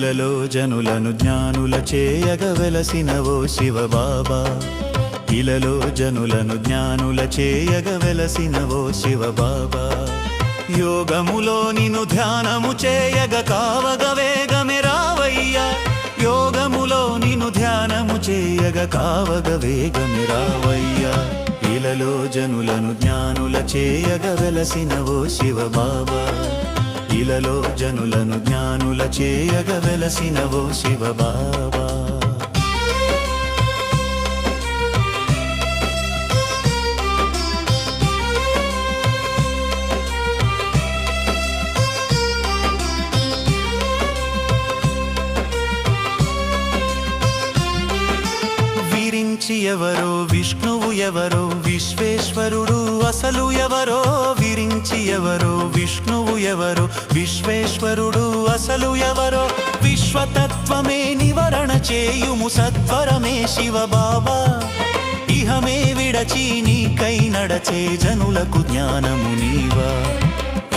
ఇలలో జనులను జ్ఞానుల చేయగ వెలసినవో శివబాబా ఇలలో జనులను జ్ఞానుల చేయగ వెలసినవో శివబాబా యోగములో నిను ధ్యానము చేయగ కావగ వేగమే రావయ్యా యోగములో నిను ధ్యానము చేయగ కావగ వేగమే రావయ్యా ఇలలో జనులను జ్ఞానుల చేయగ వెలసినవో శివబాబా ఇలలో జనులను జ్ఞానుల చేయగ వెలసినవో శివబాబా ఎవరో విష్ణువు ఎవరో విశ్వేశ్వరుడు అసలు ఎవరో విరించి ఎవరో విష్ణువు ఎవరో విశ్వేశ్వరుడు అసలు ఎవరో విశ్వతత్వమే నివరణ చేయుము సత్వరమే శివబాబా ఇహమే విడచి నీకై నడచే జనులకు జ్ఞానము నీవా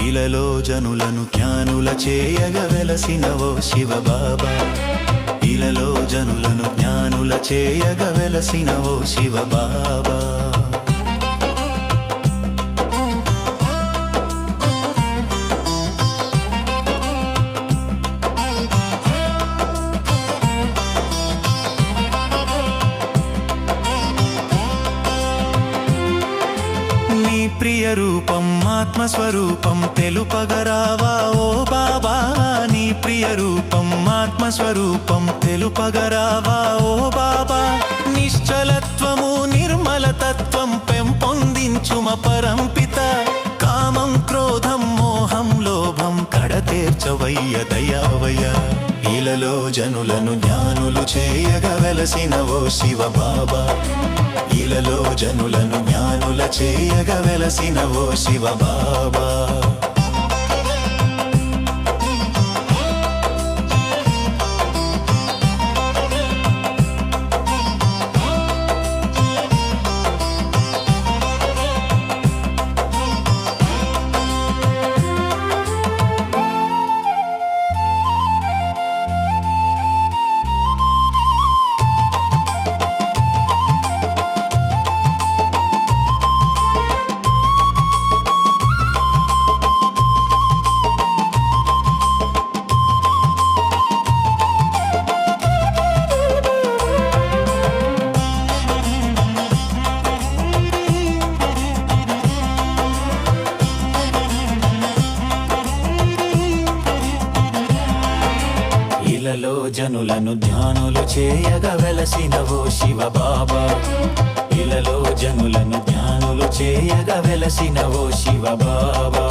ఇలలో జనులను జ్ఞానుల చేయగ వెలసినవో శివబాబా ఇలలో జనులను జ్ఞానుల చేయగ వెలసినవో శివబాబా నీ ప్రియ రూపం ఆత్మస్వరూపం తెలుపగరావా ఓ బాబా నీ ప్రియ రూపం ఆత్మస్వరూపం తెలుపగరావా ఓ బాబా నిశ్చలత్వము నిర్మలతత్వం పెంపొందించుమ పరంపిత కామం క్రోధం మోహం లోభం కడతేర్చవయ్య దయావయ్య ఇలలో జనులను జ్ఞానులు చేయగ వెలసినవో శివబాబా ఇలలో జనులను జ్ఞానుల చేయగ వెలసినవో శివబాబా ఇలలో జనులను ధ్యానులు చేయగ వెలసినవో శివబాబా ఇలలో జనులను ధ్యానులు చేయగ వెలసినవో శివబాబా